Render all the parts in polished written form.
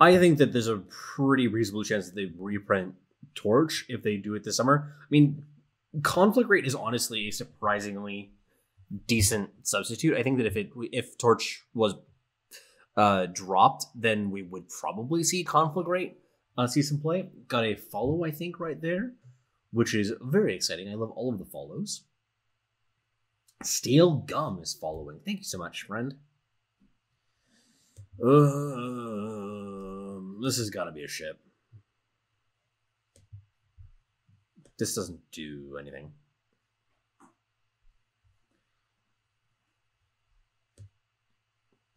I think that there's a pretty reasonable chance that they reprint Torch if they do it this summer. I mean, conflict rate is honestly a surprisingly decent substitute. I think that if Torch was dropped, then we would probably see conflict rate see some play. Got a follow, I think, right there, which is very exciting. I love all of the follows. Stale Gum is following. Thank you so much, friend. This has got to be a ship. This doesn't do anything.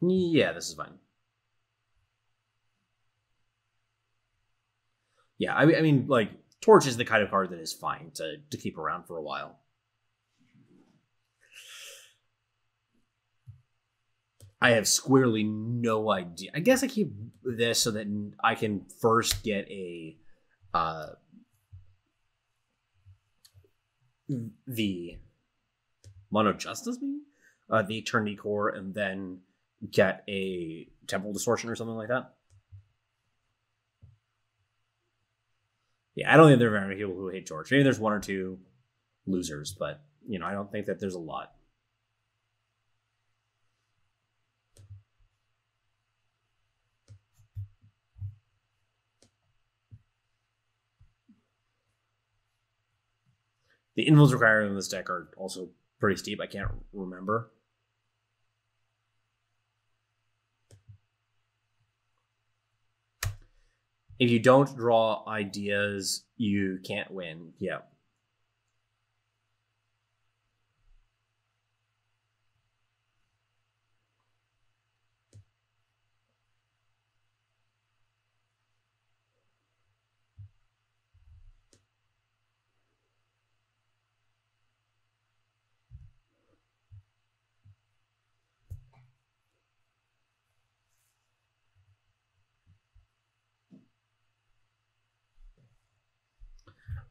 Yeah, this is fine. Yeah, I mean, like, Torch is the kind of card that is fine to keep around for a while. I have squarely no idea. I guess I keep this so that I can first get a the Mono Justice, maybe the Eternity Core, and then get a Temple Distortion or something like that. Yeah, I don't think there are very many people who hate Torch. Maybe there's one or two losers, but I don't think that there's a lot. The invulns required in this deck are also pretty steep. I can't remember. If you don't draw ideas, you can't win. Yeah.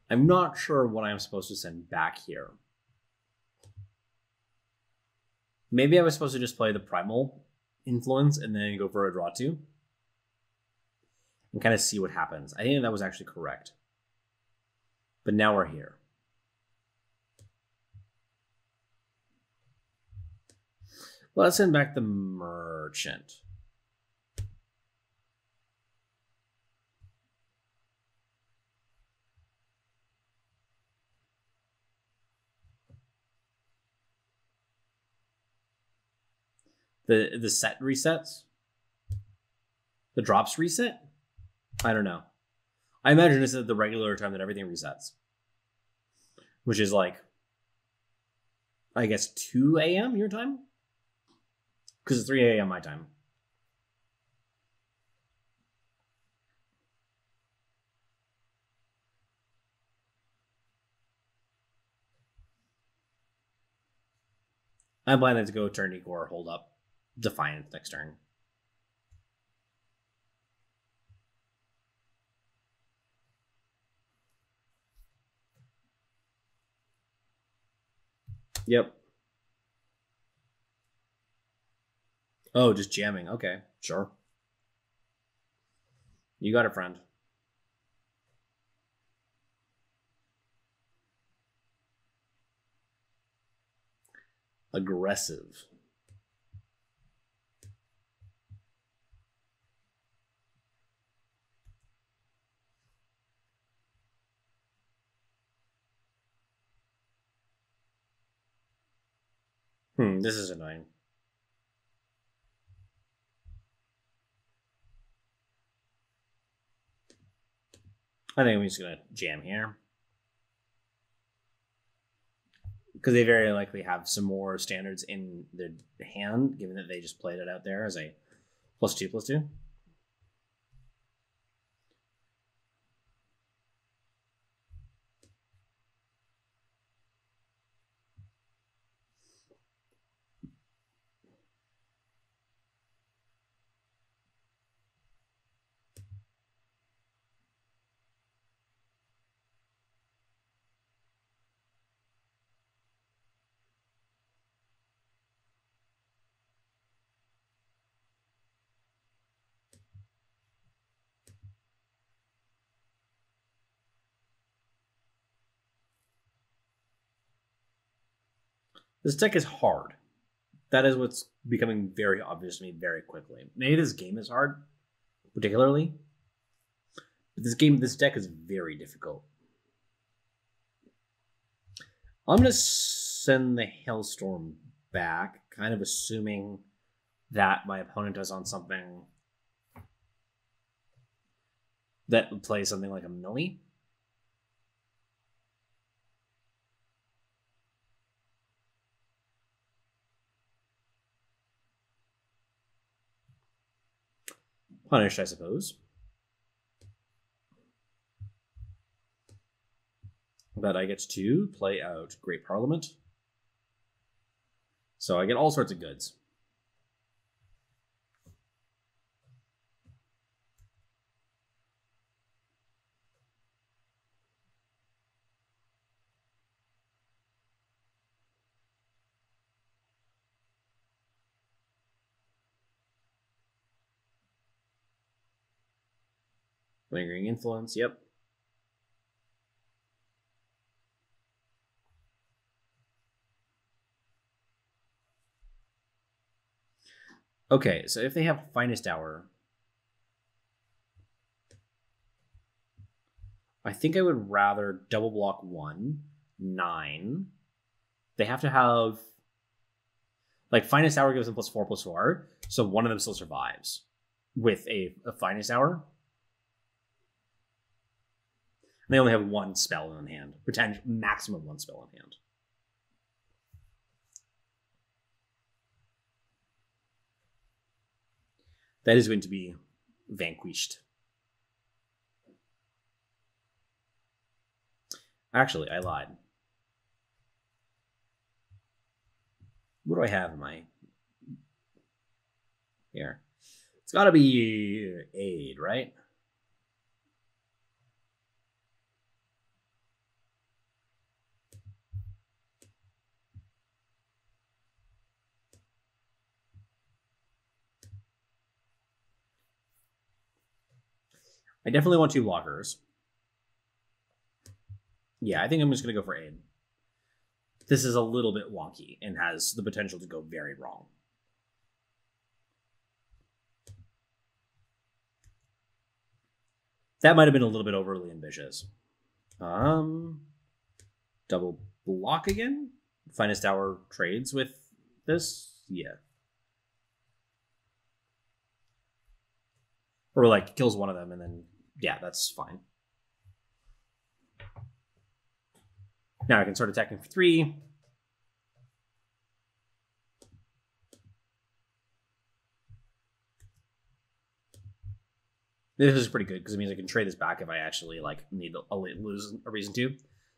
I'm not sure what I'm supposed to send back here. Maybe I was supposed to just play the Primal Influence and then go for a draw 2 and kind of see what happens. I think that was actually correct. But now we're here. Well, let's send back the Merchant. The set resets? The drops reset? I don't know. I imagine it's at the regular time that everything resets. Which is like, I guess, 2 a.m. your time? Because it's 3 a.m. my time. I'm planning to go Eternity Core, hold up Defiance next turn. Yep. Oh, just jamming. Okay, sure. You got it, friend. Aggressive. This is annoying. I think I'm just going to jam here. Because they very likely have some more standards in their hand, given that they just played it out there as a +2/+2. This deck is hard. That is what's becoming very obvious to me very quickly. Maybe this game is hard, particularly. But this deck is very difficult. I'm going to send the Hailstorm back, kind of assuming that my opponent is on something that would play something like a Millie. Punished, I suppose. But I get to play out Great Parliament. So I get all sorts of goods. Lingering Influence, yep. Okay, so if they have Finest Hour, I think I would rather double block 1, 9. They have to have, like, Finest Hour gives them +4/+4, so one of them still survives with a Finest Hour. And they only have one spell in hand, maximum one spell in hand. That is going to be vanquished. Actually, I lied. What do I have in my... Here. It's got to be Aid, right? I definitely want 2 blockers. Yeah, I think I'm just going to go for Aid. This is a little bit wonky and has the potential to go very wrong. That might have been a little bit overly ambitious. Double block again? Finest Hour trades with this? Yeah. Or like kills one of them and then, yeah, that's fine. Now I can start attacking for 3. This is pretty good because it means I can trade this back if I actually like need to lose a reason to.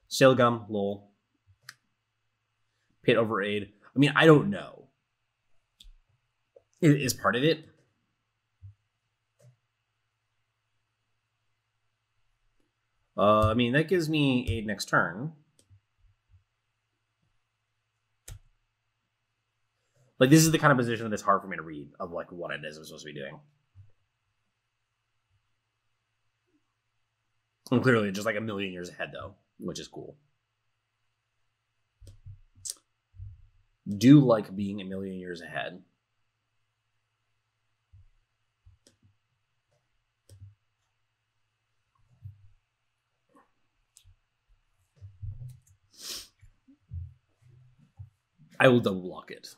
Sail Gum, lol. Pit over Aid. I mean, I don't know. It is part of it. I mean, that gives me Aid next turn. Like, this is the kind of position that's hard for me to read of, like, what it is I'm supposed to be doing. I'm clearly just, like, a million years ahead, though, which is cool. Do like being a million years ahead. I will double block it.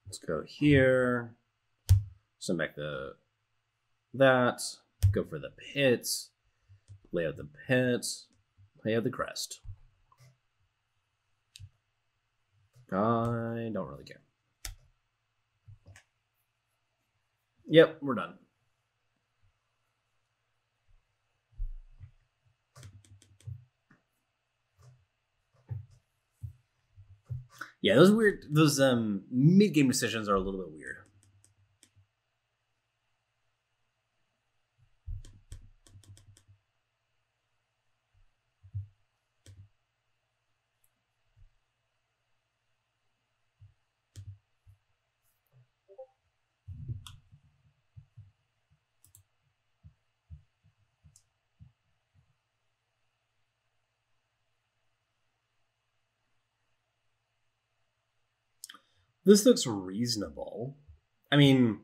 Let's go here. Send back that. Go for the pits. Lay out the pits. Lay out the crest. I don't really care. Yep, we're done. Yeah, those mid-game decisions are a little bit weird. This looks reasonable. I mean,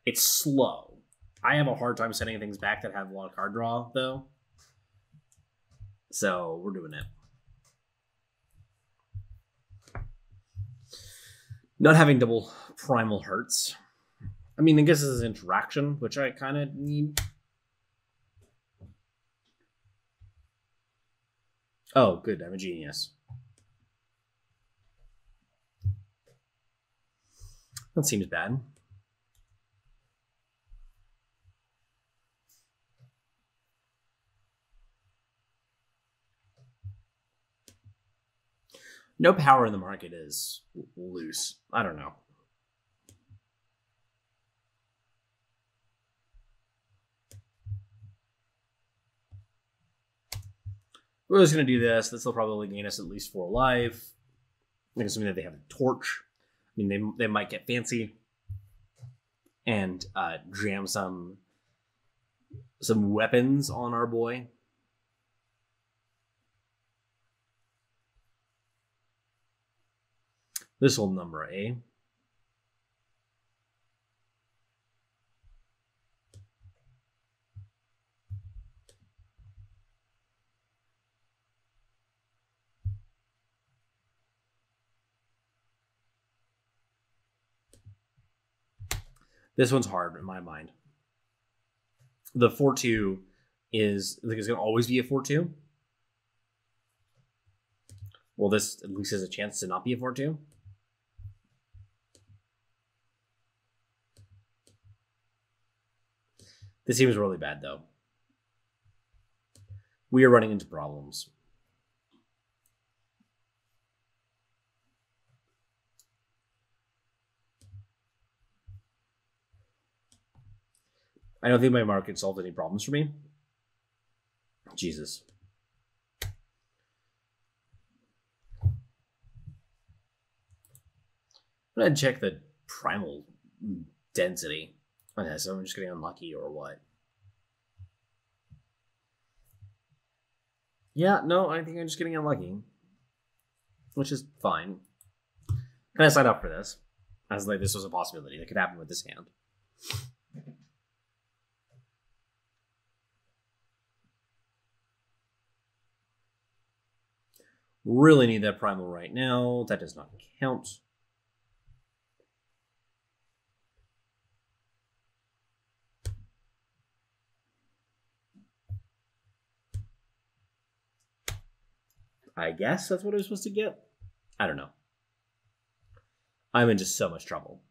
it's slow. I have a hard time setting things back that have a lot of card draw, though. So we're doing it. Not having double primal hurts. I mean, I guess this is interaction, which I kind of need. Oh, good. I'm a genius. That seems bad. No power in the market is loose. I don't know. We're just going to do this. This will probably gain us at least 4 life. I'm assuming that they have a torch. I mean, they might get fancy and jam some weapons on our boy. This will number A. This one's hard in my mind. The 4-2 is, I think it's going to always be a 4-2. Well, this at least has a chance to not be a 4-2. This seems really bad, though. We are running into problems. I don't think my market solved any problems for me. Jesus. I'm going to check the primal density. Okay, so I'm just getting unlucky or what? Yeah, no, I think I'm just getting unlucky. Which is fine. Kind of signed up for this. As like this was a possibility that could happen with this hand. Really need that primal right now. That does not count. I guess that's what I was supposed to get. I don't know. I'm in just so much trouble.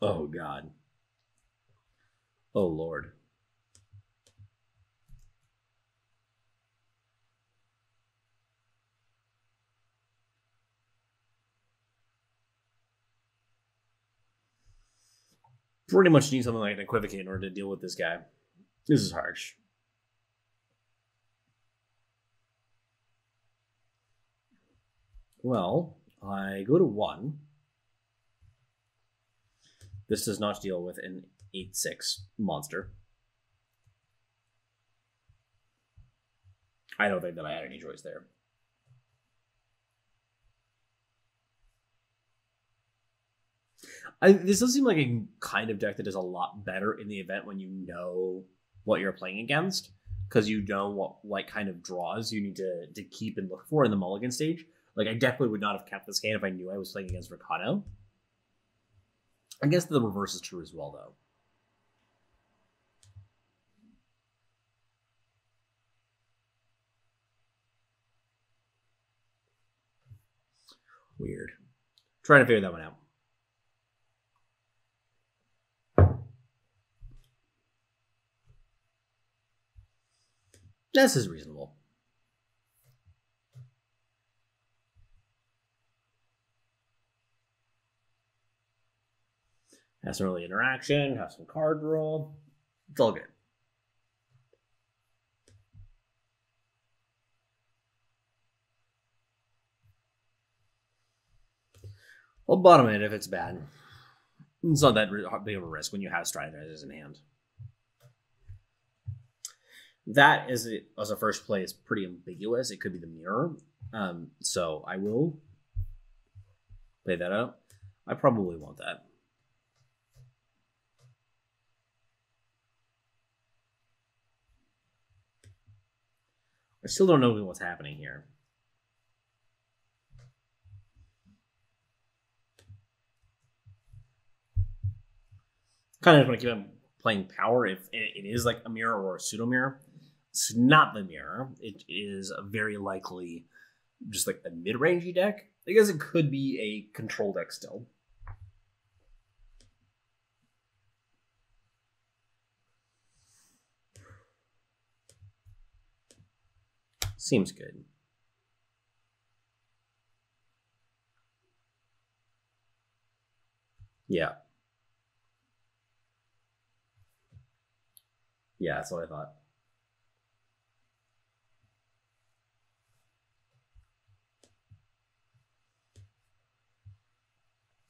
Oh, God. Oh, Lord. Pretty much need something like an equivocate in order to deal with this guy. This is harsh. Well, I go to 1. This does not deal with an 8/6 monster. I don't think that I had any choice there. This does seem like a kind of deck that is a lot better in the event when you know what you're playing against, because you know what kind of draws you need to keep and look for in the mulligan stage. Like, I definitely would not have kept this hand if I knew I was playing against Ricano. I guess the reverse is true as well, though. Weird. Trying to figure that one out. This is reasonable. Have some early interaction, have some card roll. It's all good. I'll bottom it if it's bad. It's not that big of a risk when you have Strategizers in hand. That as a first play is pretty ambiguous. It could be the mirror. So I will play that out. I probably want that. I still don't know what's happening here. Kind of want to keep on playing power if it is like a mirror or a pseudo mirror. It's not the mirror. It is a very likely just like a mid-rangey deck. I guess it could be a control deck still. Seems good. Yeah. Yeah, that's what I thought.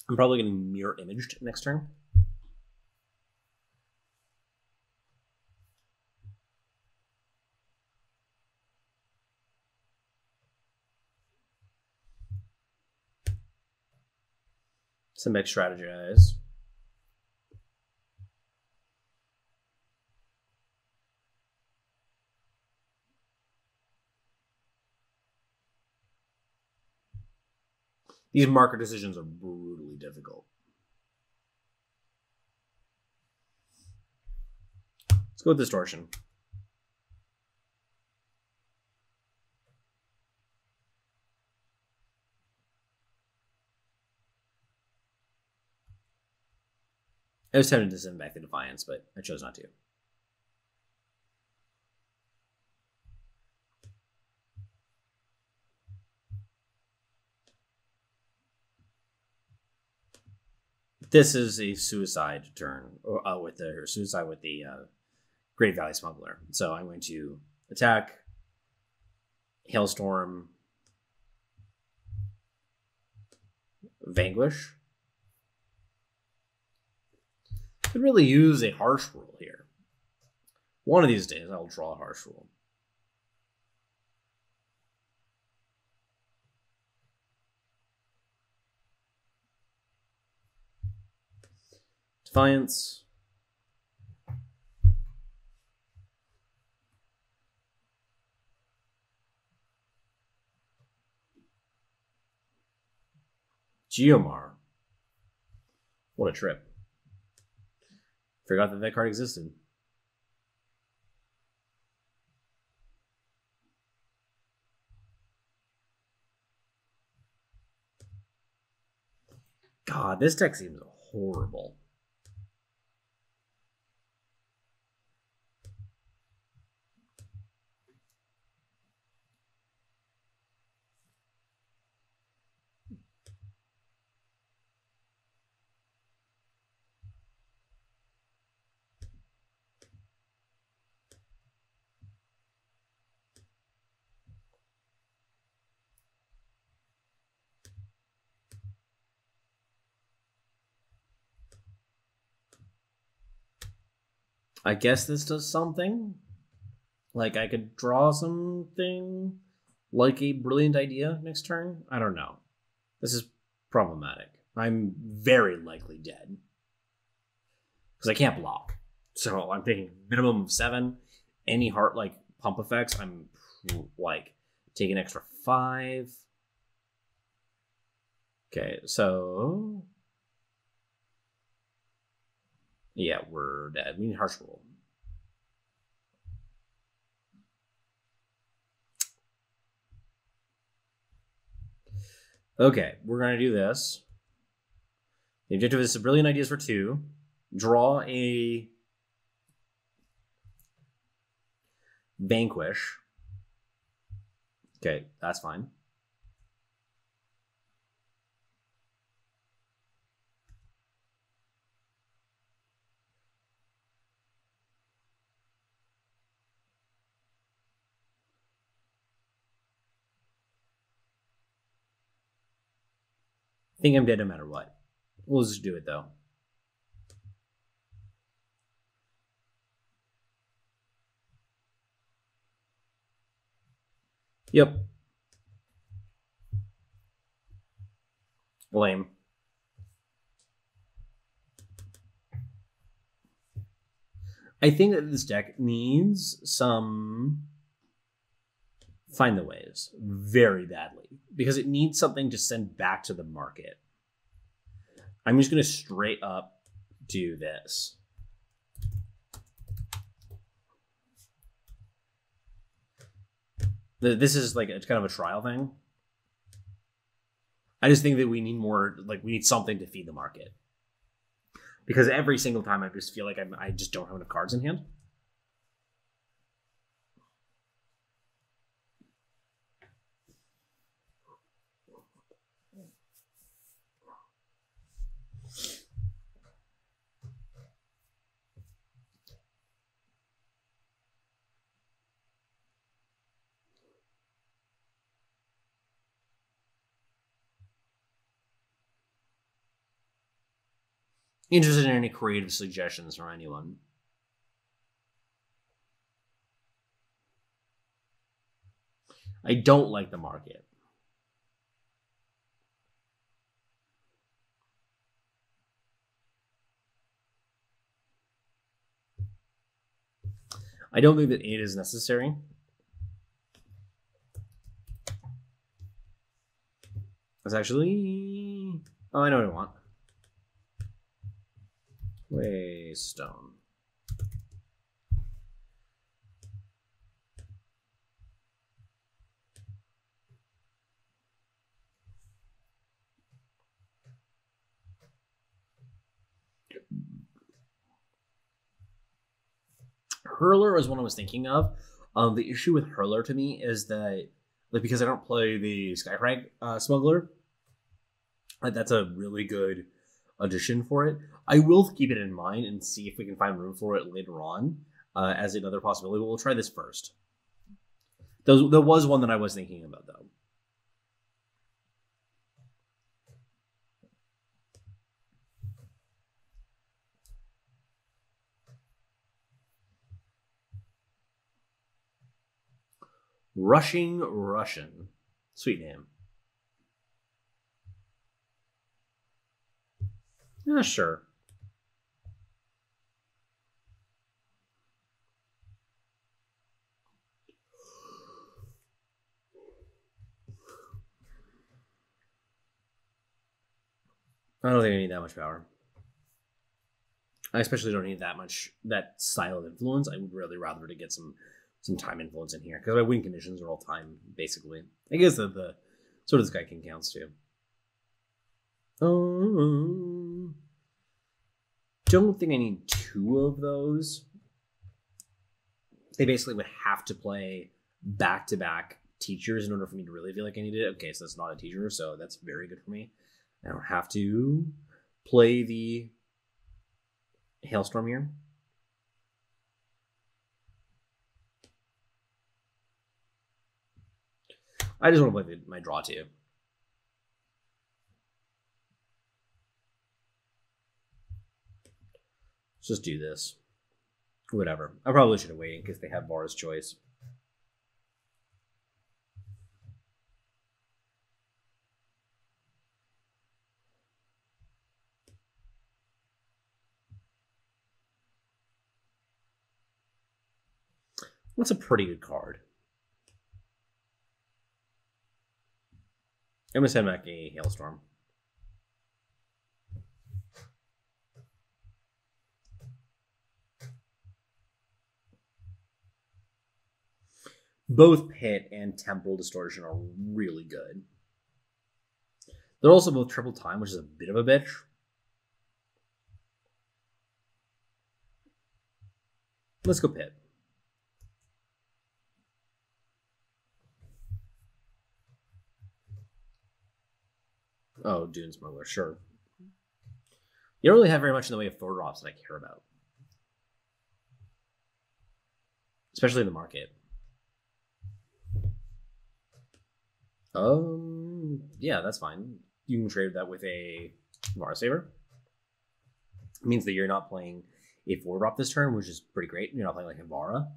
I'm probably getting mirror imaged next turn. Some mix strategize. These marker decisions are brutally difficult. Let's go with distortion. I was tempted to send back the Defiance, but I chose not to. This is a suicide turn with the suicide with the Great Valley Smuggler. So I'm going to attack, Hailstorm, Vanquish. Could really use a harsh rule here. One of these days I'll draw a harsh rule. Defiance. Geomar. What a trip. Forgot that card existed. God, this deck seems horrible. I guess this does something. Like I could draw something like a brilliant idea next turn. I don't know. This is problematic. I'm very likely dead. Because I can't block. So I'm taking minimum of 7. Any heart like pump effects, I'm like taking extra 5. Okay, so yeah, we're dead. We need harsh rule. Okay, we're gonna do this. The objective is brilliant ideas for 2. Draw a Vanquish. Okay, that's fine. I think I'm dead no matter what. We'll just do it though. Yep. Lame. I think that this deck needs some find the ways very badly because it needs something to send back to the market. I'm just going to straight up do this. This is like it's kind of a trial thing. I just think that we need more, like we need something to feed the market. Because every single time I just feel like I just don't have enough cards in hand. Interested in any creative suggestions from anyone? I don't like the market. I don't think that 8 is necessary. That's actually... Oh, I know what I want. Waystone. Hurler was one I was thinking of. The issue with Hurler to me is that, like, because I don't play the Skyfrag Smuggler, that's a really good addition for it. I will keep it in mind and see if we can find room for it later on as another possibility. But we'll try this first. There was one that I was thinking about, though. Rushing Russian. Sweet name. Yeah, sure. I don't think I need that much power. I especially don't need that style of influence. I would really rather to get some time influence in here because my win conditions are all time basically. I guess the sort of Sky King counts too. Don't think I need 2 of those. They basically would have to play back-to-back teachers in order for me to really feel like I needed it. Okay, so that's not a teacher, so that's very good for me. I don't have to play the Hailstorm here. I just want to play my draw too. Let's just do this. Whatever. I probably should have waited because they have Vara's Choice. That's a pretty good card. I'm going to send back a Hailstorm. Both Pit and Temporal Distortion are really good. They're also both triple time, which is a bit of a bitch. Let's go Pit. Oh, Dune Smuggler, sure. You don't really have very much in the way of 4 drops that I care about. Especially in the market. Yeah, that's fine. You can trade that with a Vara Saver. It means that you're not playing a 4-drop this turn, which is pretty great. You're not playing like a Vara.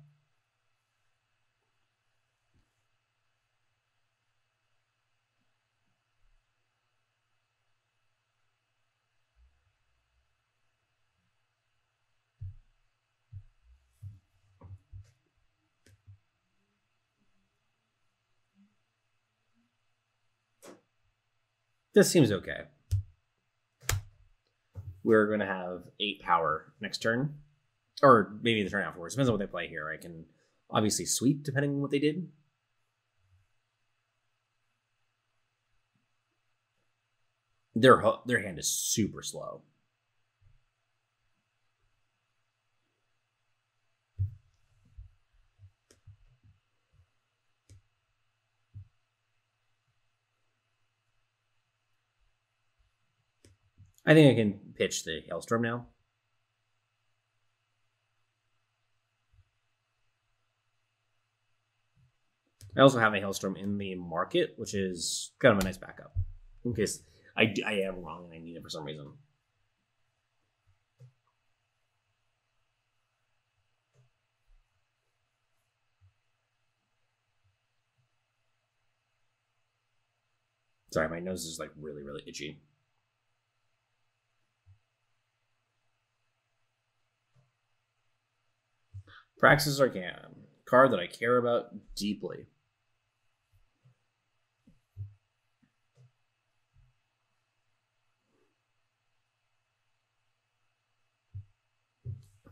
This seems okay. We're going to have 8 power next turn. Or maybe the turn afterwards. Depends on what they play here. I can obviously sweep depending on what they did. Their hand is super slow. I think I can pitch the Hailstorm now. I also have a Hailstorm in the market, which is kind of a nice backup. In case I am wrong and I need it for some reason. Sorry, my nose is like really, really itchy. Praxis Arcane, card that I care about deeply.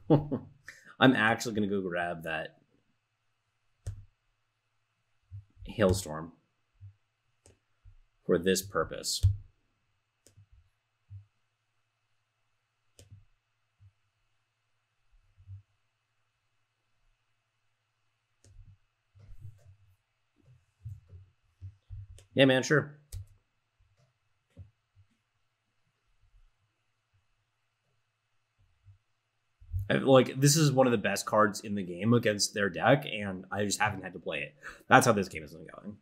I'm actually going to go grab that Hailstorm for this purpose. Yeah, man, sure. Like, this is one of the best cards in the game against their deck, and I just haven't had to play it. That's how this game has been going.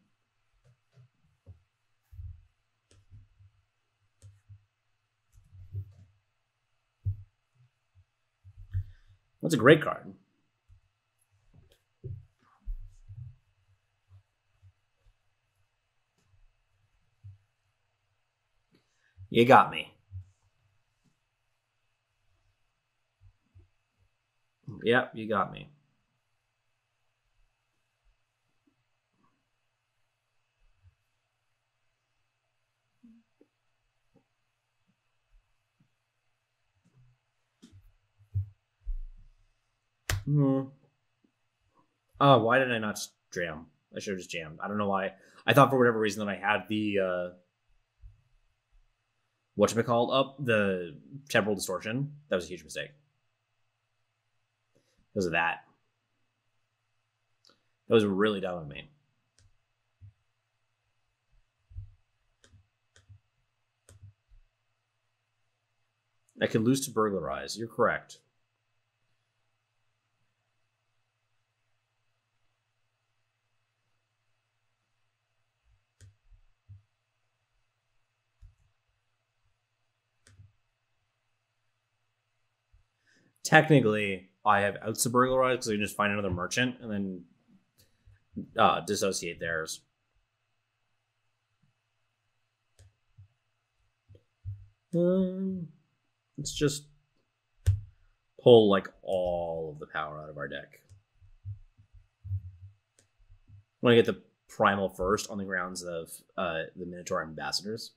That's a great card. You got me. Yep, you got me. Oh, why did I not jam? I should have just jammed. I don't know why. I thought for whatever reason that I had the whatchamacallit up, the temporal distortion. That was a huge mistake. Because of that. That was really dumb of me. I could lose to Burglarize. You're correct. Technically, I have outs to Burglarize because I can just find another merchant and then dissociate theirs. Let's just pull like all of the power out of our deck. I want to get the primal first on the grounds of the Minotaur Ambassadors.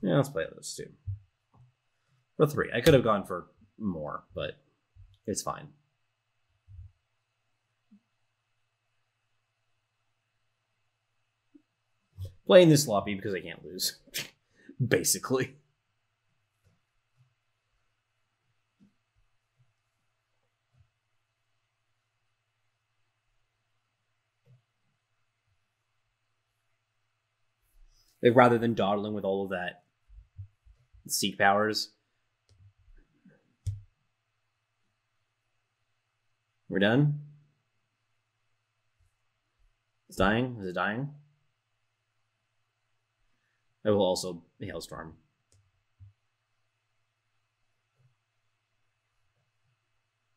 Yeah, let's play those two. For 3. I could have gone for more, but it's fine. Playing this sloppy because I can't lose. Basically. Like, rather than dawdling with all of that seek powers. We're done? It's dying? Is it dying? I will also Hailstorm.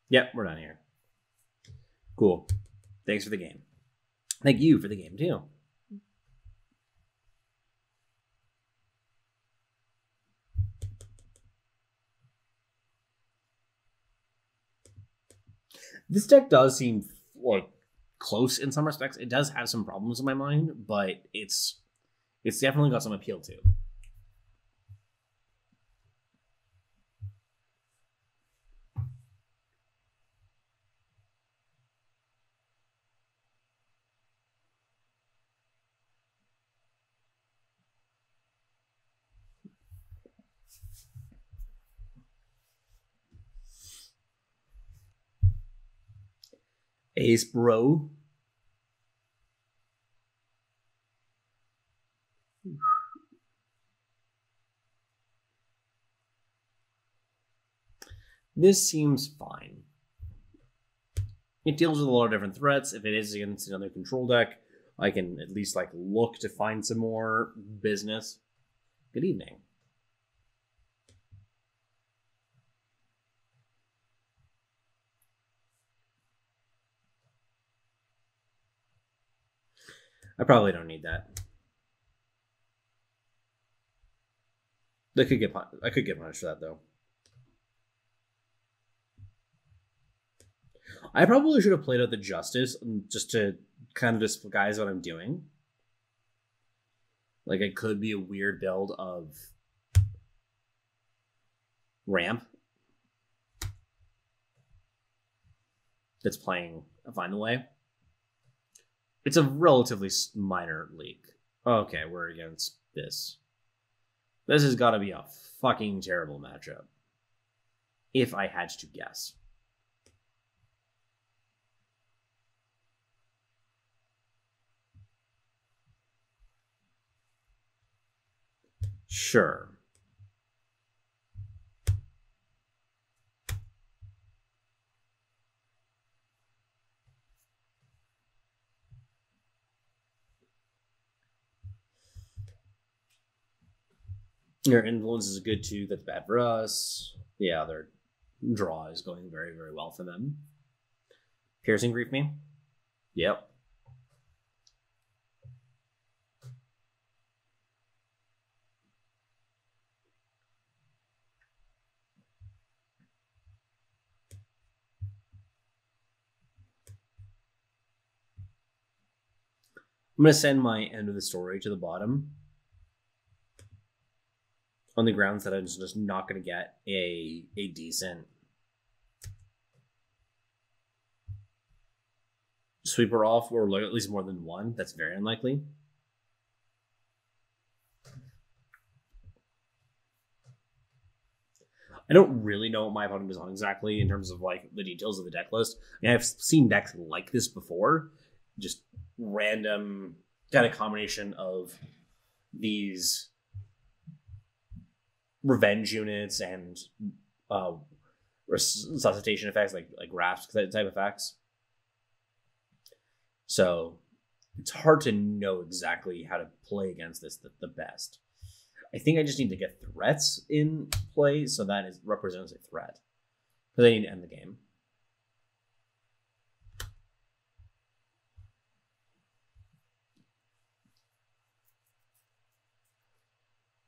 Yep, we're done here. Cool. Thanks for the game. Thank you for the game, too. This deck does seem like close in some respects. It does have some problems in my mind, but it's definitely got some appeal too. Ace Bro. This seems fine. It deals with a lot of different threats. If it is against another control deck, I can at least like look to find some more business. Good evening. I probably don't need that. I could get punished for that though. I probably should have played out the Justice just to kind of disguise what I'm doing. Like, it could be a weird build of Ramp that's playing a Find the Way. It's a relatively minor leak. Okay, we're against this. This has got to be a fucking terrible matchup, if I had to guess. Sure. Your influence is good too. That's bad for us. Yeah, their draw is going very, very well for them. Piercing Grief me? Yep. I'm going to send my end of the story to the bottom on the grounds that I'm just not going to get a decent sweeper off, or at least more than one. That's very unlikely. I don't really know what my opponent is on exactly in terms of like the details of the deck list. I mean, I've seen decks like this before, just random kind of combination of these revenge units and resuscitation effects, like Rasp type effects. So it's hard to know exactly how to play against this the best. I think I just need to get threats in play, so that represents a threat, because I need to end the game.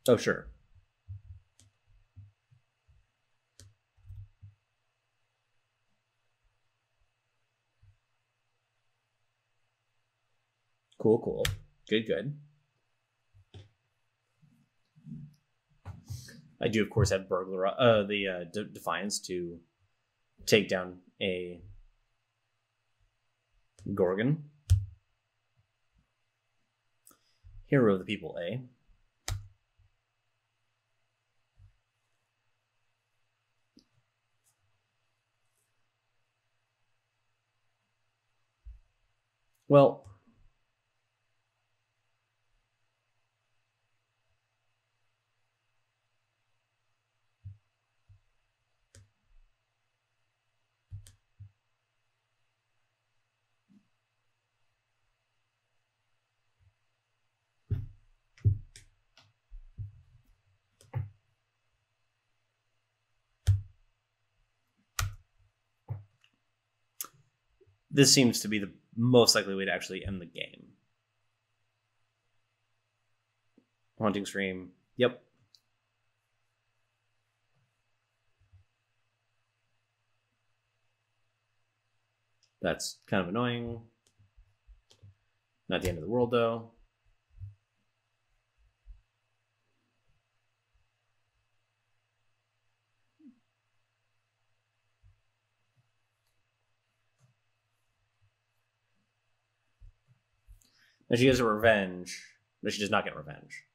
Oh, sure. Cool, cool. Good, good. I do, of course, have Defiance to take down a Gorgon. Hero of the People, eh? Well, this seems to be the most likely way to actually end the game. Haunting Stream. Yep. That's kind of annoying. Not the end of the world, though. Now she has a revenge, but she does not get revenge.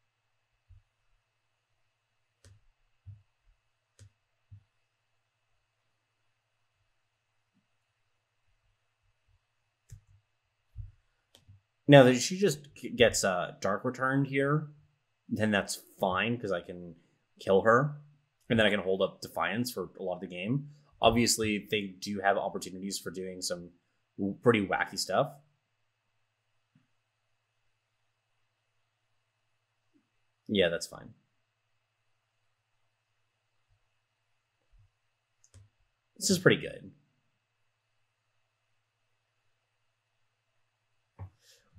Now that she just gets Dark returned here, then that's fine because I can kill her, and then I can hold up Defiance for a lot of the game. Obviously, they do have opportunities for doing some pretty wacky stuff. Yeah, that's fine. This is pretty good.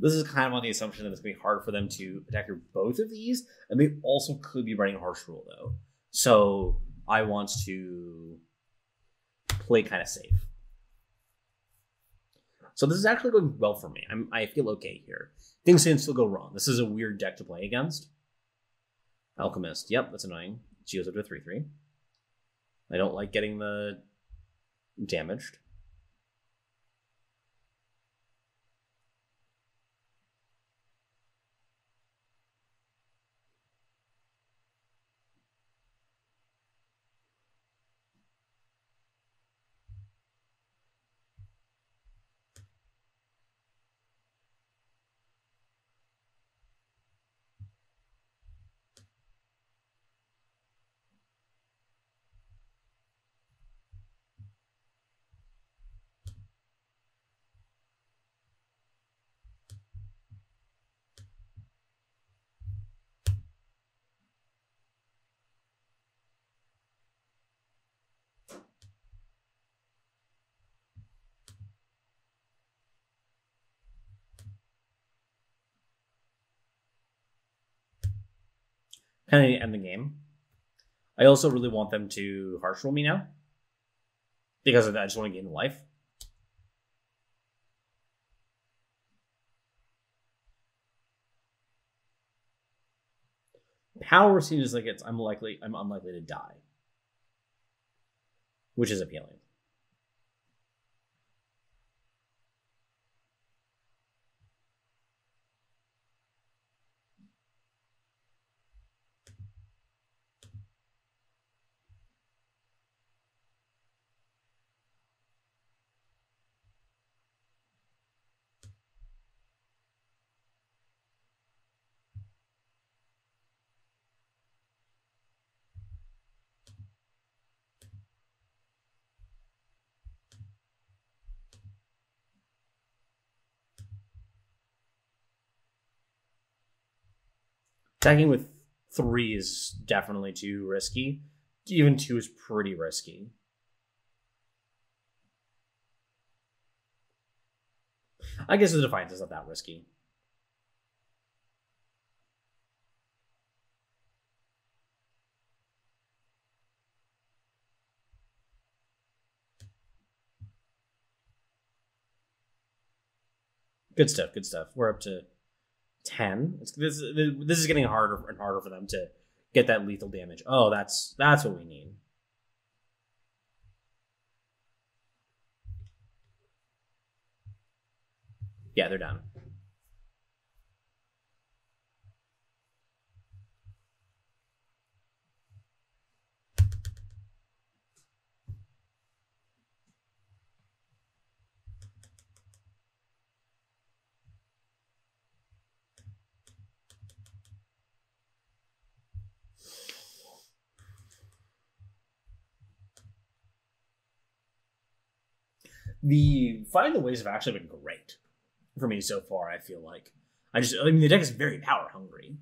This is kind of on the assumption that it's going to be hard for them to attack through both of these, and they also could be running Harsh Rule, though. So I want to play kind of safe. So this is actually going well for me. I feel okay here. Things can still go wrong. This is a weird deck to play against. Alchemist. Yep, that's annoying. She goes up to a 3/3. I don't like getting the damaged. Kind of end the game. I also really want them to Harsh Roll me now. Because of that, I just want to gain life. Power seems like I'm unlikely to die. Which is appealing. Attacking with 3 is definitely too risky. Even 2 is pretty risky. I guess the Defiance is not that risky. Good stuff, good stuff. We're up to 10. This is getting harder and harder for them to get that lethal damage. Oh, that's what we need. Yeah, they're done. The Find the Ways have actually been great for me so far, I feel like. I mean, the deck is very power hungry.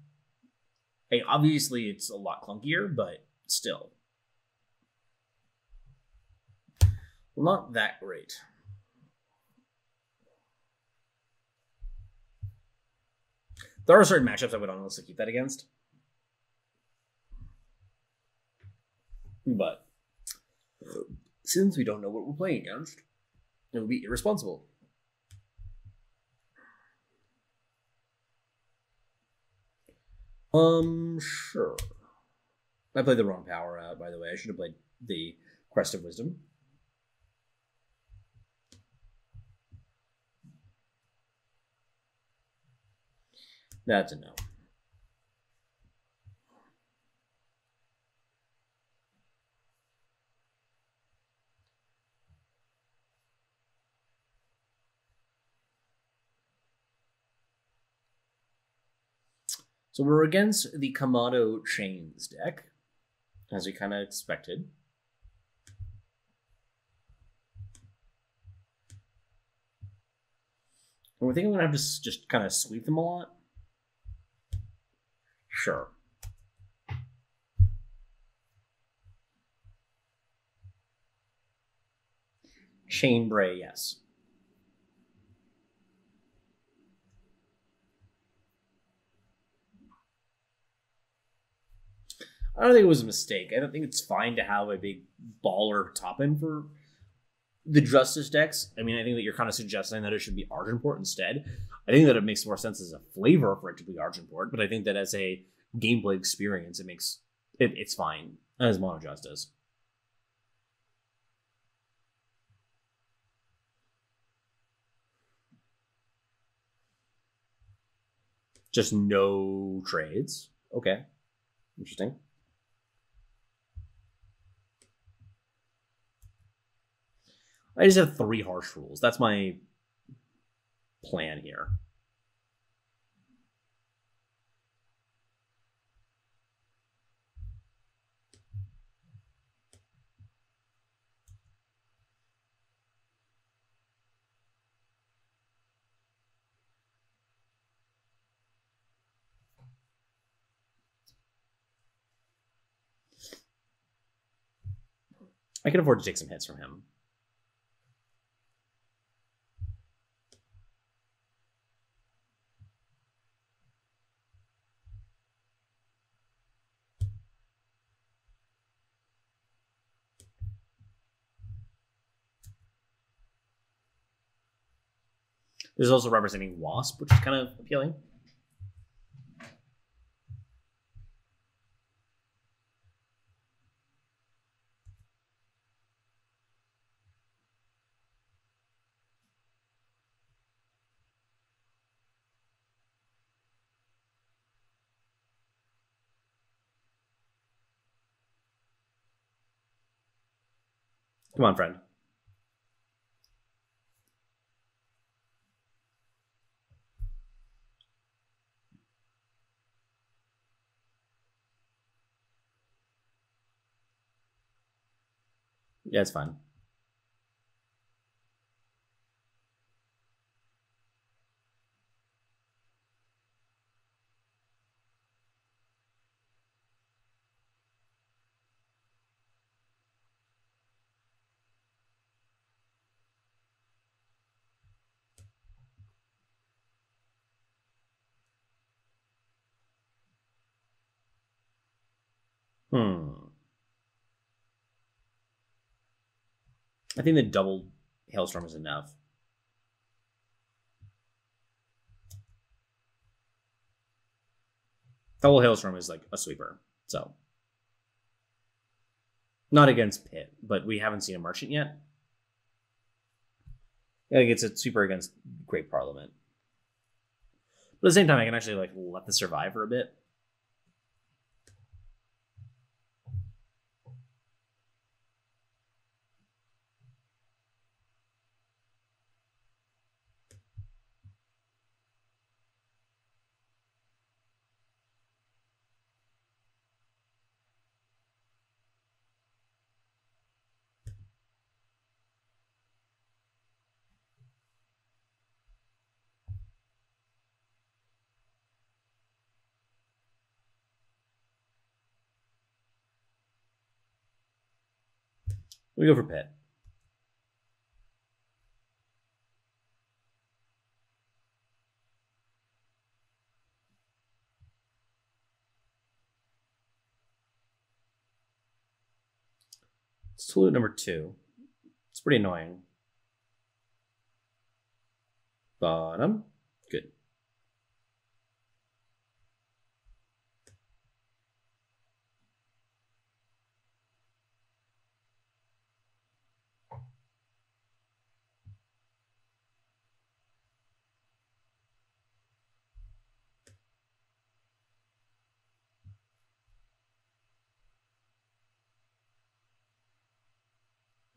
Hey, obviously, it's a lot clunkier, but still. Not that great. There are certain matchups I would honestly keep that against. But since we don't know what we're playing against, It would be irresponsible. Sure. I played the wrong power out, by the way. I should have played the Crest of Wisdom. That's a no. So we're against the Kamado Chains deck, as we kind of expected. And we're thinking we're going to have to just kind of sweep them a lot. Sure. Chainbray, yes. I don't think it was a mistake. I don't think it's fine to have a big baller top end for the Justice decks. I mean, I think that you're kind of suggesting that it should be Argenport instead. I think that it makes more sense as a flavor for it to be Argenport, but I think that as a gameplay experience, it's fine as Mono Justice. Just no trades. Okay. Interesting. I just have 3 harsh rules. That's my plan here. I can afford to take some hits from him. There's also representing Wasp, which is kind of appealing. Come on, friend. Yeah, it's fine. I think the double Hailstorm is enough. Double Hailstorm is like a sweeper, so. Not against Pit, but we haven't seen a Merchant yet. I think it's a sweeper against Great Parliament. But at the same time, I can actually like let the survive for a bit. We go for Pit. Salute number 2. It's pretty annoying. Bottom. Good.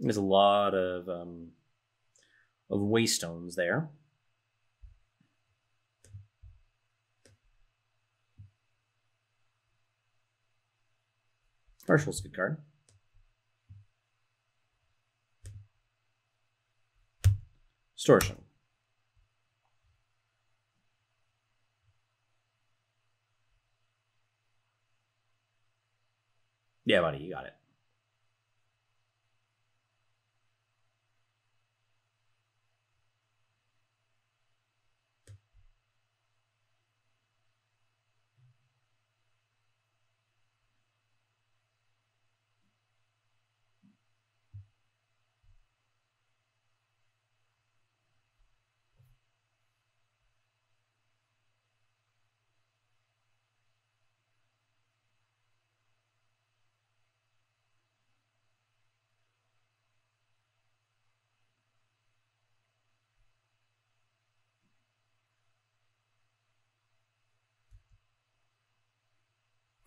There's a lot of waystones there. Partial's a good card. Distortion. Yeah, buddy, you got it.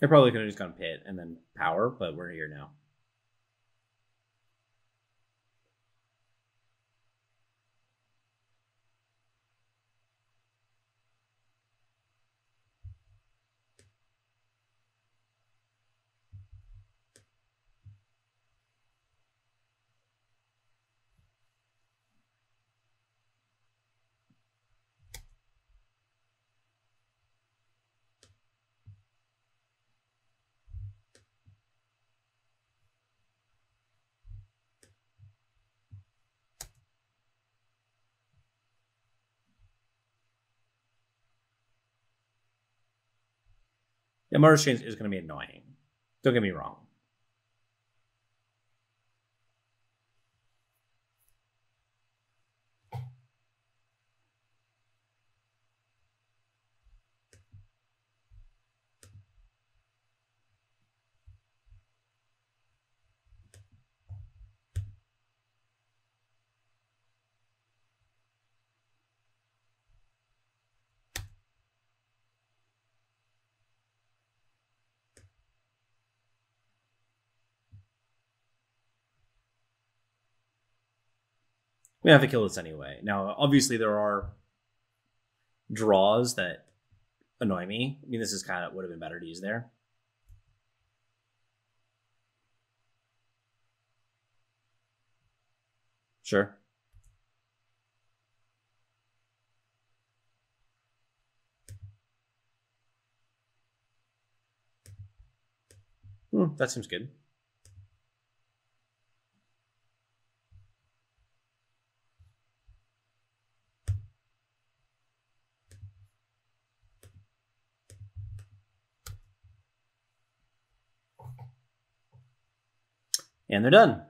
I probably could have just gone pit and then power, but we're here now. Yeah, Mars Chains is going to be annoying. Don't get me wrong. We have to kill this anyway. Now, obviously, there are draws that annoy me. I mean, this is kind of would have been better to use there. Sure. That seems good. And they're done.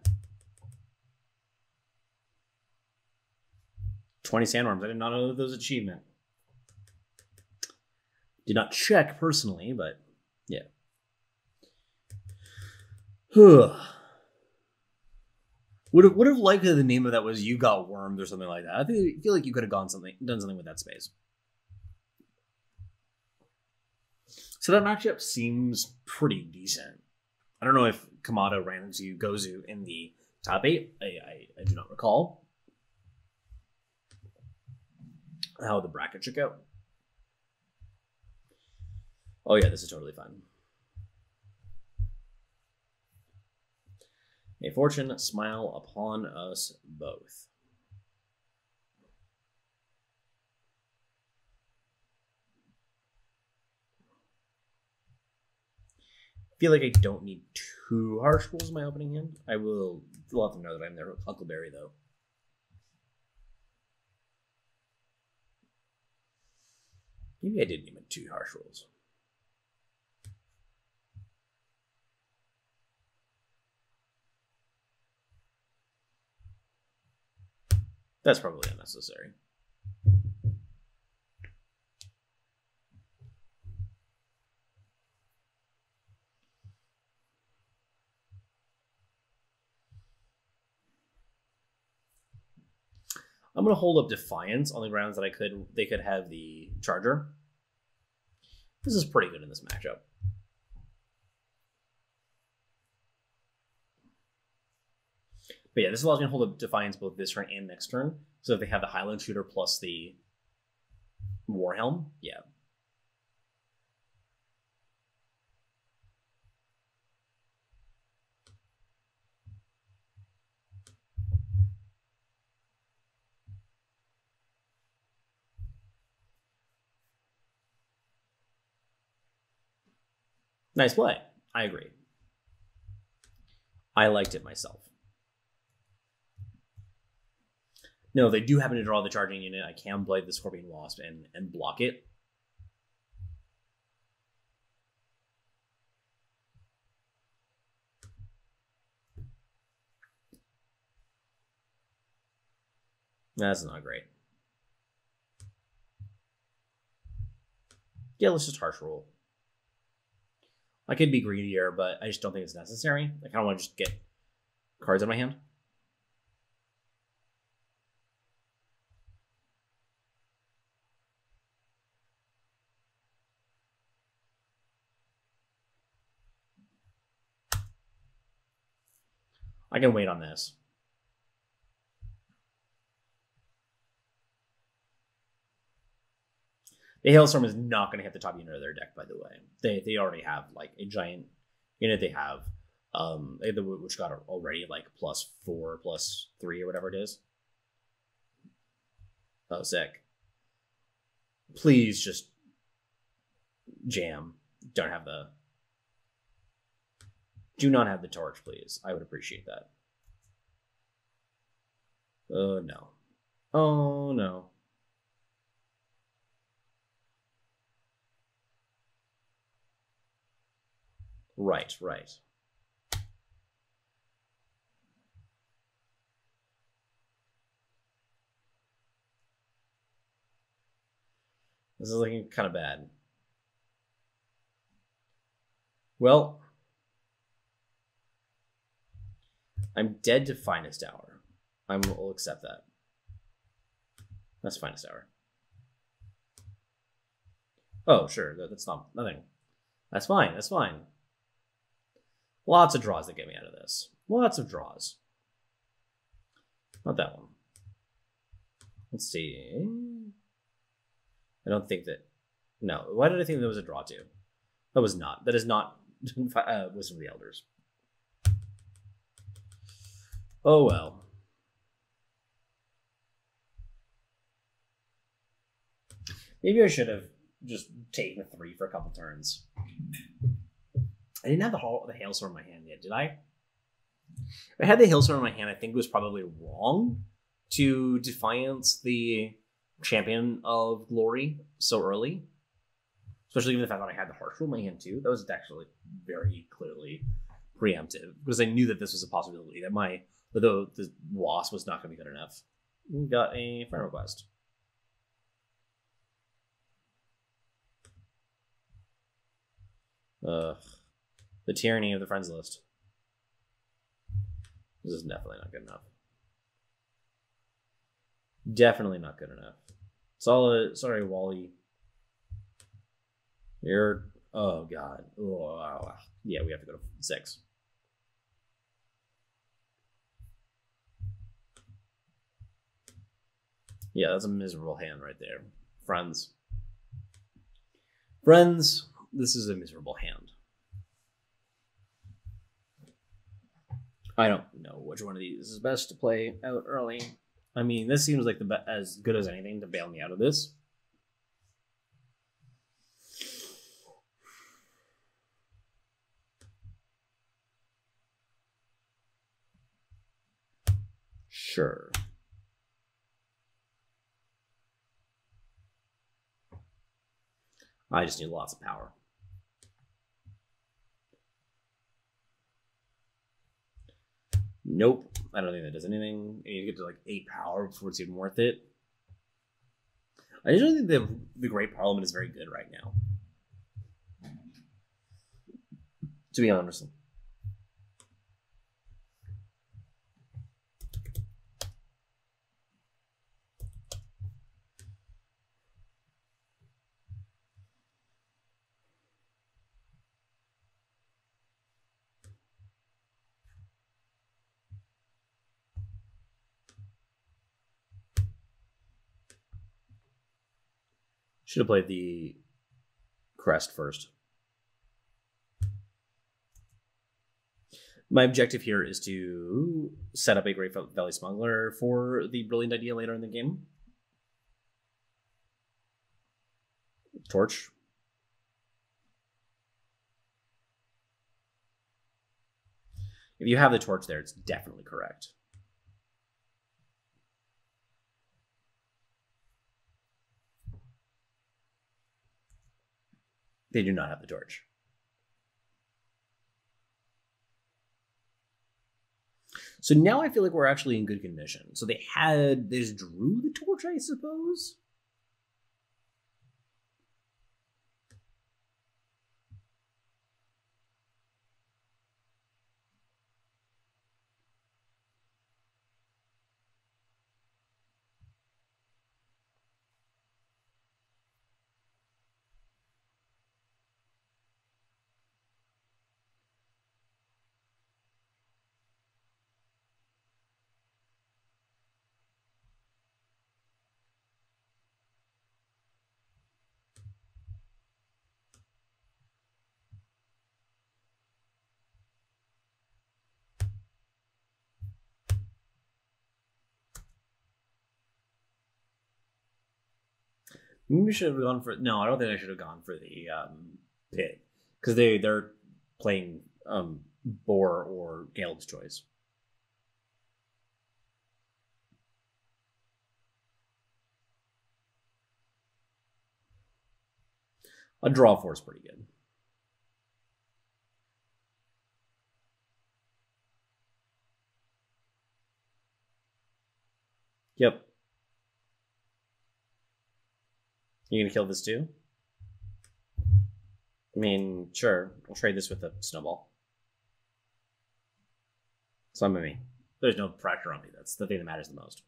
20 sandworms. I did not know that was achievement. Did not check personally, but yeah. Would have liked that the name of that was "You Got Wormed" or something like that. I feel like you could have done something with that space. So that matchup seems pretty decent. I don't know if Kamado ran into Gozu in the top 8. I do not recall how the bracket shook out. Oh yeah, this is totally fun. May fortune smile upon us both. I feel like I don't need 2 harsh pulls in my opening hand. I will let them know that I'm their Huckleberry, though. Maybe I did need 2 harsh rolls. That's probably unnecessary. I'm going to hold up Defiance on the grounds that they could have the Charger. This is pretty good in this matchup. But yeah, this allows me to hold up Defiance both this turn and next turn. So if they have the Highland Shooter plus the Warhelm, yeah. Nice play. I agree. I liked it myself. No, they do happen to draw the charging unit. I can play the Scorpion Wasp and block it. That's not great. Yeah, let's just harsh roll. I could be greedier, but I just don't think it's necessary. I kind of want to just get cards in my hand. I can wait on this. The Hailstorm is not going to hit the top unit of their deck, by the way. They already have like a giant unit. They have which got already like +4, +3, or whatever it is. Oh, sick. Please just jam. Do not have the torch, please. I would appreciate that. Oh no. Oh no. Right. This is looking kind of bad. Well, I'm dead to Finest Hour. I'll accept that. That's Finest Hour. Oh, sure. That's nothing. That's fine. That's fine. Lots of draws that get me out of this. Lots of draws. Not that one. Let's see. I don't think that... No. Why did I think there was a draw too? That was not. That is not Wisdom of the Elders. Oh, well. Maybe I should have just taken a 3 for a couple turns. I didn't have the Hailstorm in my hand yet, did I? If I had the Hailstorm in my hand, I think it was probably wrong to Defiance the Champion of Glory so early. Especially given the fact that I had the Harsh Rule in my hand too. That was actually very clearly preemptive. Because I knew that this was a possibility. That the Wasp was not going to be good enough. We got a friend request. The tyranny of the friends list. This is definitely not good enough. Definitely not good enough. Sorry, Wally. You're... Oh, God. Oh, yeah, we have to go to 6. Yeah, that's a miserable hand right there. Friends. Friends, this is a miserable hand. I don't know which one of these is best to play out early. I mean, this seems like as good as anything to bail me out of this. Sure. I just need lots of power. Nope. I don't think that does anything. You need to get to like 8 power before it's even worth it. I usually think the Great Parliament is very good right now. To be honest. Should have played the crest first. My objective here is to set up a Great Valley Smuggler for the brilliant idea later in the game. Torch. If you have the torch there, it's definitely correct. They do not have the torch. So now I feel like we're actually in good condition. So they just drew the torch, I suppose. Maybe we should have gone for... No, I don't think I should have gone for the pig. Because they're playing Boar or Caleb's Choice. A draw 4 is pretty good. Yep. You gonna kill this too? I mean, sure. I'll trade this with a snowball. Some of me. There's no pressure on me. That's the thing that matters the most.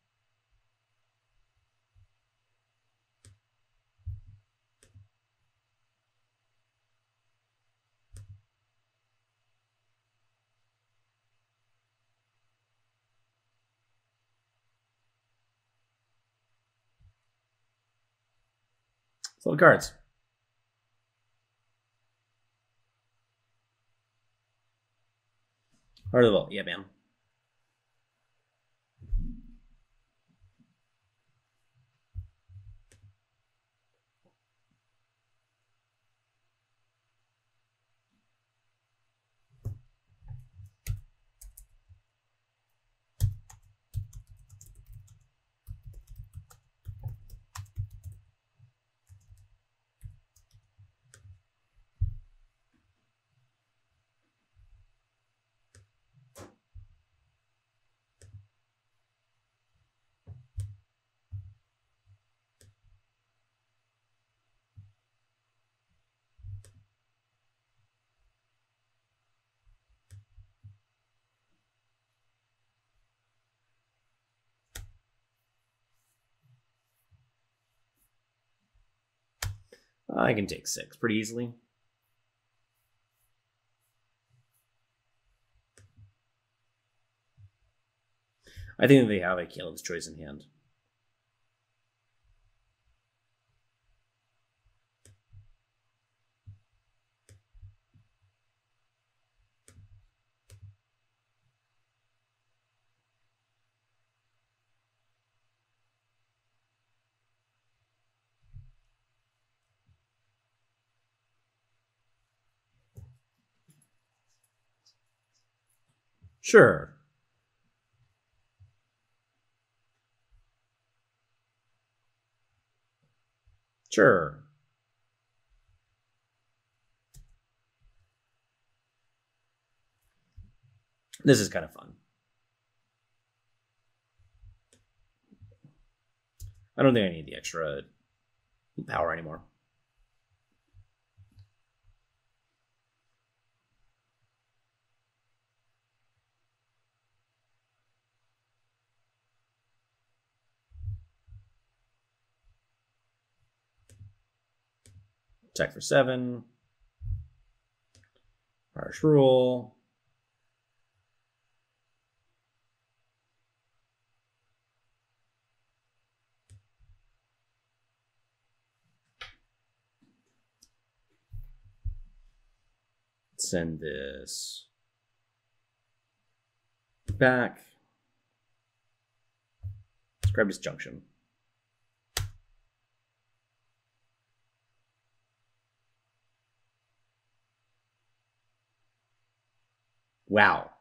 It's a lot of cards. Heart of the Vault. Yeah, man. I can take 6 pretty easily. I think that they have a Caleb's Choice in hand. Sure. Sure. This is kind of fun. I don't think I need the extra power anymore. Check for 7. Harsh Rule. Send this back. Let's grab disjunction. Wow.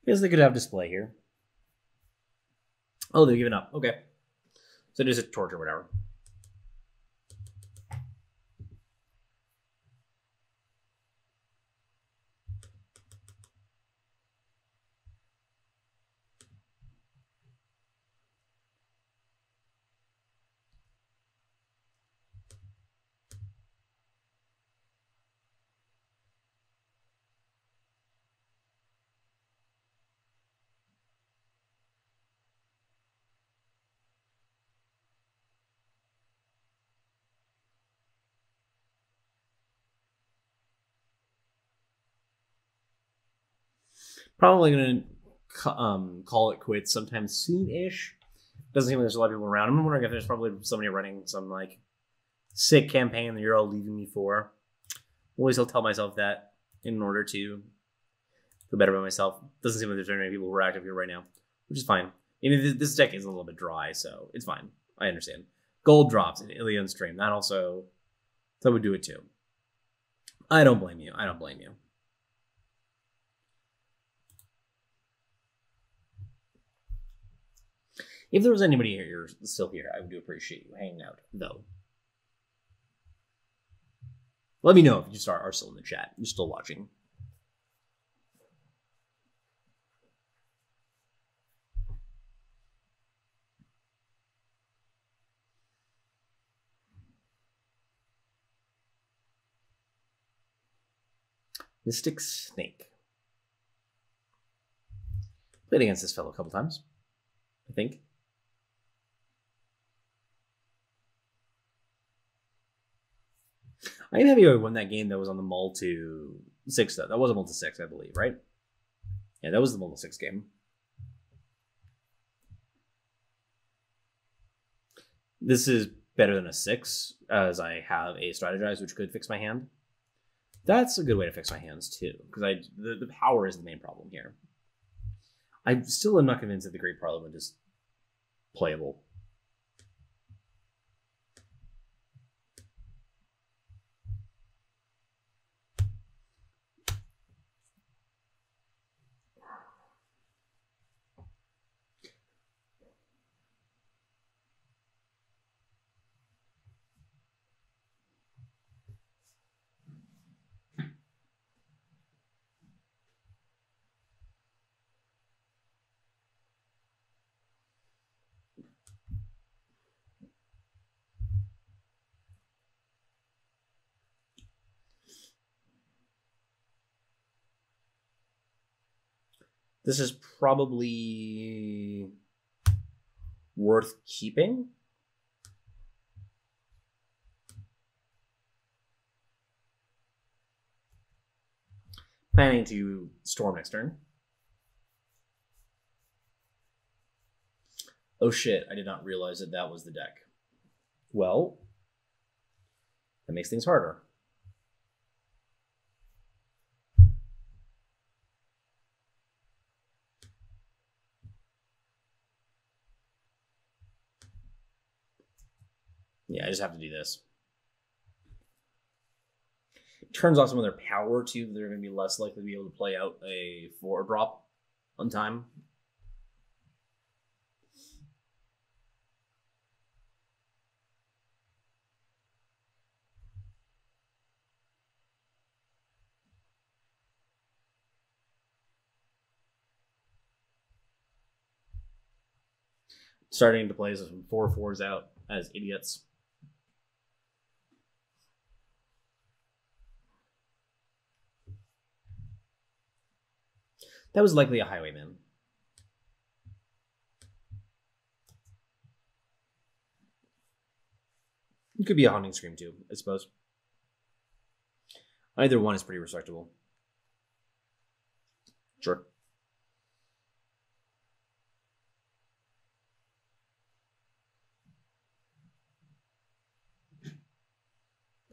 Guess they could have display here. Oh, they're giving up. Okay. So it is a torch or whatever. Probably going to call it quits sometime soon-ish. Doesn't seem like there's a lot of people around. I'm wondering if there's probably somebody running some like sick campaign that you're all leaving me for. Always I'll tell myself that in order to feel better about myself. Doesn't seem like there's very many people who are active here right now, which is fine. I mean, this deck is a little bit dry, so it's fine. I understand. Gold drops in Ilion Stream. That would do it too. I don't blame you. I don't blame you. If there was anybody here, you're still here, I would do appreciate you hanging out, though. Let me know if you just are still in the chat. You're still watching. Mystic Snake. Played against this fellow a couple times, I think. I am happy I won that game that was on the Mull to 6, though. That was a Mull to 6, I believe, right? Yeah, that was the Mull to 6 game. This is better than a 6, as I have a Strategize, which could fix my hand. That's a good way to fix my hands, too, because the power is the main problem here. I still am not convinced that the Great Parliament is playable. This is probably worth keeping. Planning to storm next turn. Oh shit, I did not realize that that was the deck. Well, that makes things harder. Yeah, I just have to do this. It turns off some of their power, too. They're going to be less likely to be able to play out a 4-drop on time. Starting to play some 4/4s out as idiots. That was likely a Highwayman. It could be a Haunting Scream too, I suppose. Either one is pretty respectable. Sure.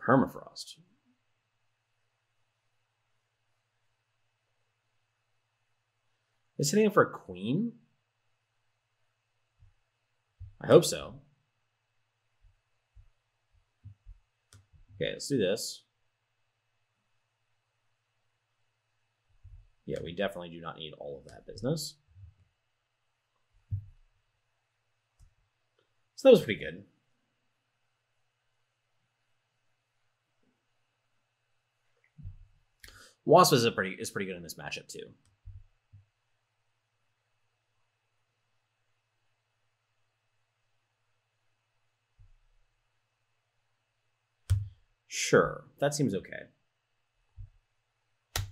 Permafrost. Is hitting for a queen? I hope so. Okay, let's do this. Yeah, we definitely do not need all of that business. So that was pretty good. Wasp is pretty good in this matchup too. Sure, that seems okay. I'm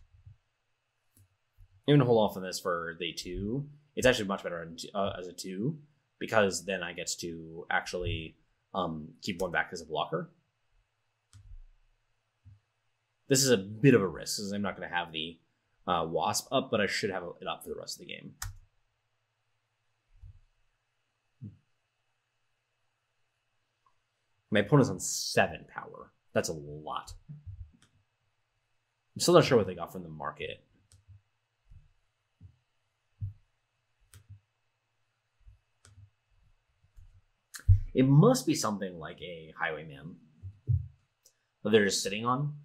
gonna hold off on this for the 2. It's actually much better as a 2 because then I get to actually keep one back as a blocker. This is a bit of a risk because I'm not going to have the Wasp up, but I should have it up for the rest of the game. My opponent's on 7 power. That's a lot. I'm still not sure what they got from the market. It must be something like a Highwayman that they're just sitting on.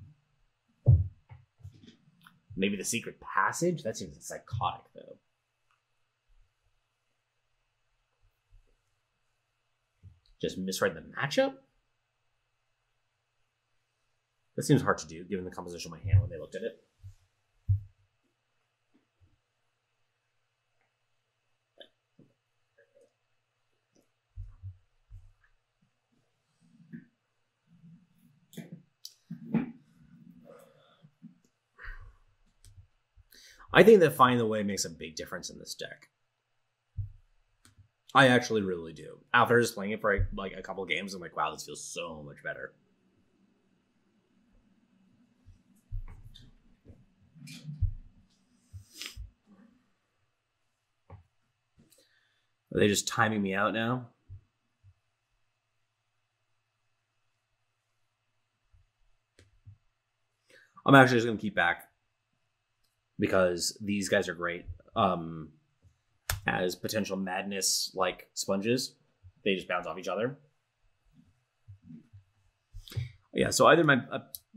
Maybe the Secret Passage? That seems psychotic, though. Just misread the matchup? That seems hard to do, given the composition of my hand when they looked at it. I think that Find the Way makes a big difference in this deck. I actually really do. After just playing it for like a couple games, I'm like, wow, this feels so much better. Are they just timing me out now? I'm actually just going to keep back because these guys are great as potential madness like sponges. They just bounce off each other. Yeah, so either my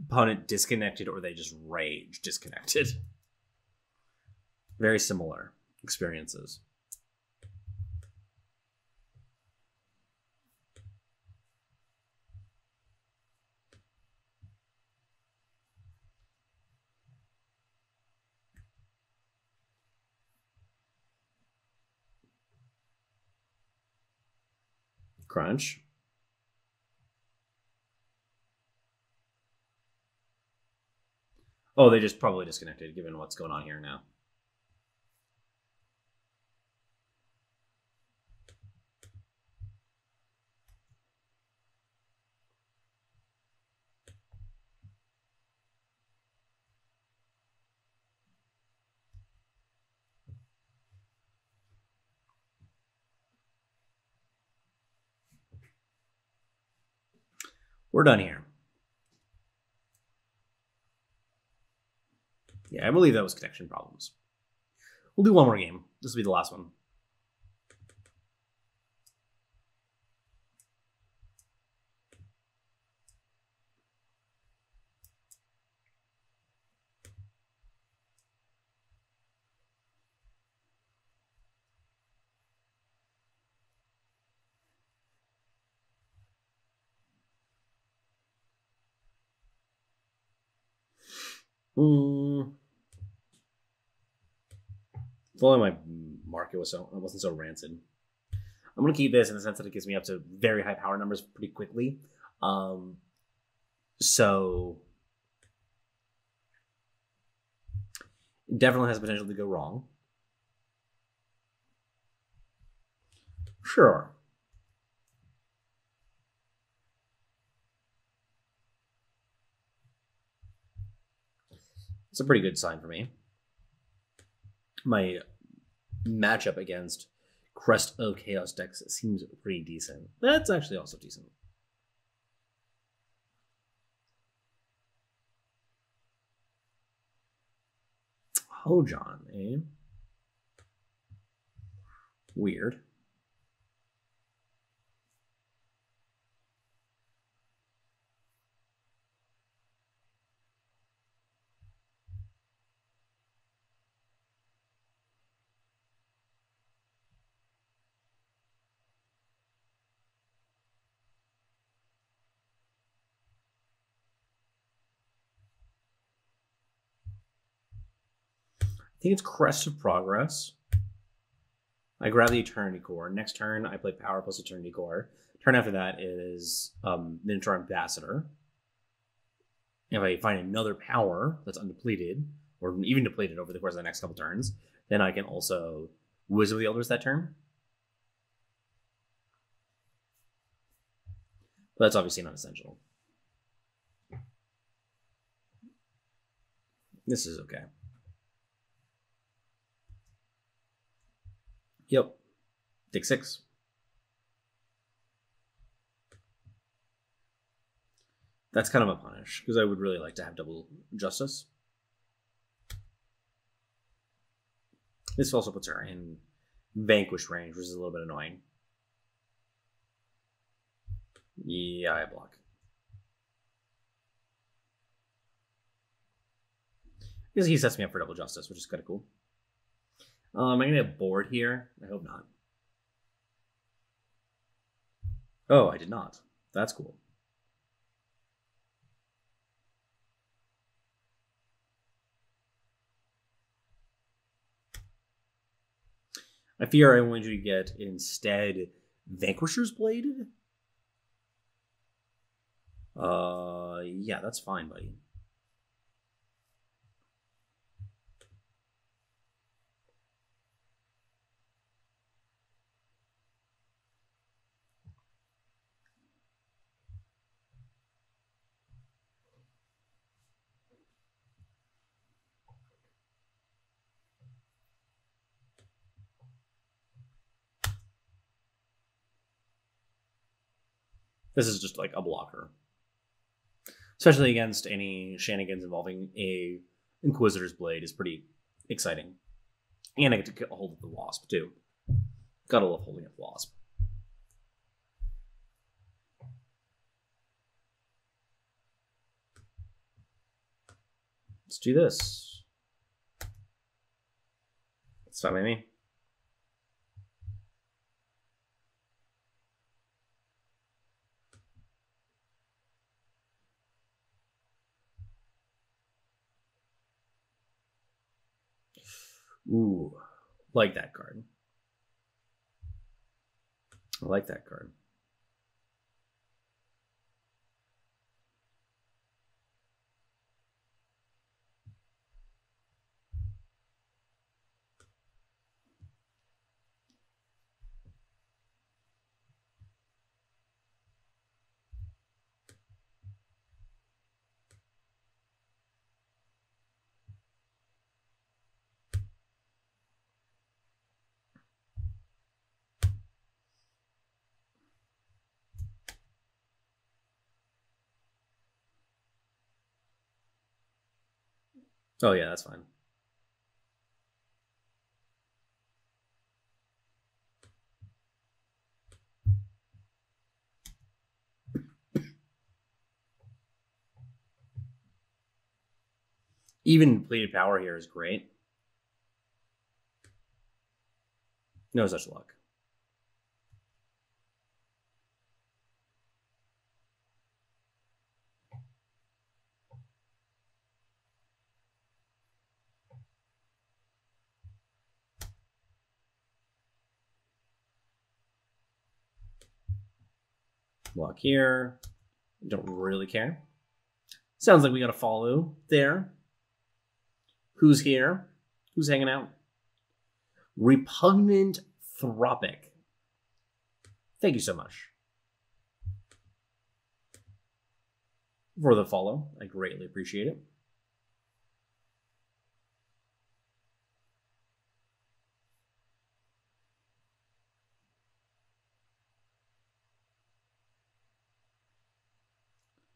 opponent disconnected or they just rage disconnected. Very similar experiences. Crunch. Oh, they just probably disconnected given what's going on here now. We're done here. Yeah, I believe that was connection problems. We'll do one more game. This will be the last one. If only my market wasn't so rancid. I'm gonna keep this in the sense that it gets me up to very high power numbers pretty quickly. So it definitely has potential to go wrong. Sure. It's a pretty good sign for me. My matchup against Crest of Chaos decks seems pretty decent. That's actually also decent. Hojon, eh? Weird. I think it's Crest of Progress. I grab the Eternity Core. Next turn, I play Power plus Eternity Core. Turn after that is Minotaur Ambassador. If I find another power that's undepleted, or even depleted over the course of the next couple turns, then I can also Wisdom of the Elders that turn. But that's obviously not essential. This is okay. Yep. Take 6. That's kind of a punish, because I would really like to have double justice. This also puts her in vanquish range, which is a little bit annoying. Yeah, I block. Because he sets me up for double justice, which is kind of cool. Am I going to get bored here? I hope not. Oh, I did not. That's cool. I fear I want you to get instead Vanquisher's Blade. Yeah, that's fine, buddy. This is just like a blocker. Especially against any shenanigans involving a Inquisitor's Blade is pretty exciting. And I get to get a hold of the Wasp, too. Gotta love holding up Wasp. Let's do this. It's fine by me. Ooh, like that card. I like that card. Oh, yeah, that's fine. Even depleted power here is great. No such luck. Block here. Don't really care. Sounds like we got a follow there. Who's here? Who's hanging out? Repugnant Thropic. Thank you so much for the follow. I greatly appreciate it.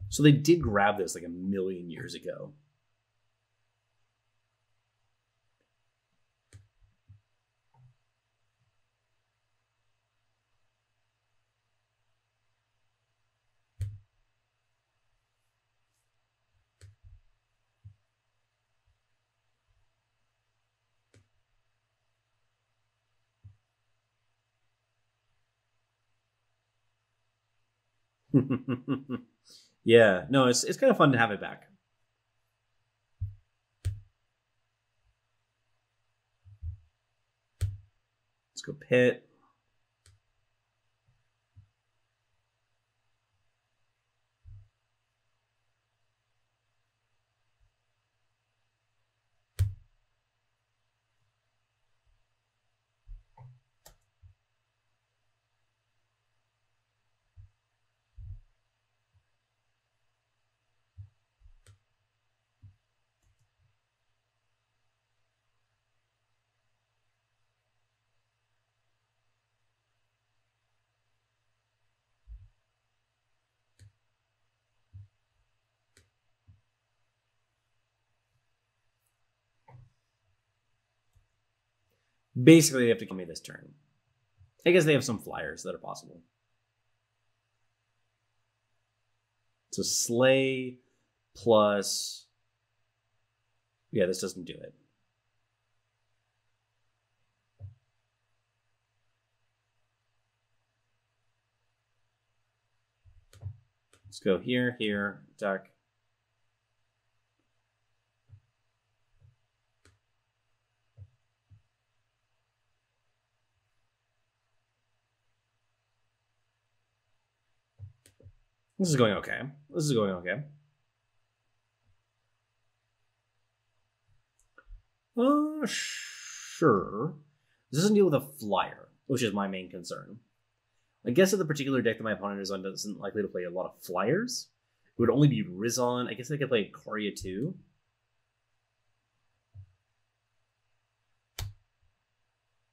So they did grab this like a million years ago. Yeah, no, it's kind of fun to have it back. Let's go pit. Basically, they have to kill me this turn. I guess they have some flyers that are possible. So slay plus... Yeah, this doesn't do it. Let's go here, here, attack. This is going okay. This is going okay. Sure. This doesn't deal with a flyer, which is my main concern. I guess if the particular deck that my opponent is on isn't likely to play a lot of flyers, it would only be Rizon. I guess they could play Korea too.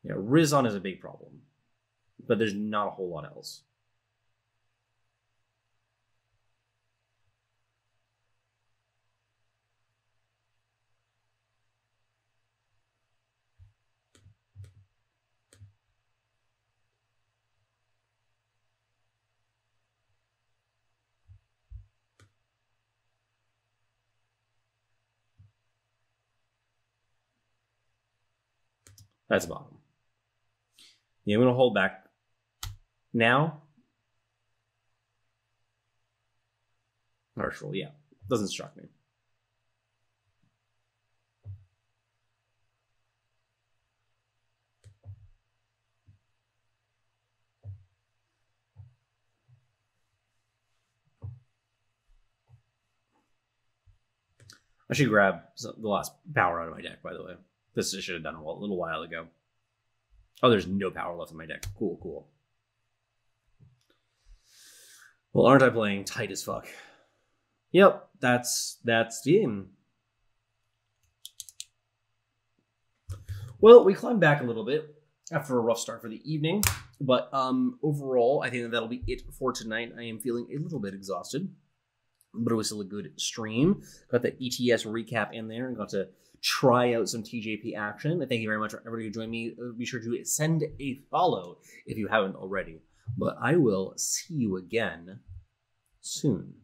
Yeah, Rizon is a big problem, but there's not a whole lot else. That's bottom. Yeah, I'm going to hold back now. Marshall, yeah. Doesn't struck me. I should grab the last power out of my deck, by the way. This I should have done a little while ago. Oh, there's no power left in my deck. Cool, cool. Well, aren't I playing tight as fuck? Yep, that's game. Well, we climbed back a little bit after a rough start for the evening, but overall, I think that'll be it for tonight. I am feeling a little bit exhausted, but it was still a good stream. Got the ETS recap in there and got to try out some TJP action. And thank you very much for everybody who joined me. Be sure to send a follow if you haven't already. But I will see you again soon.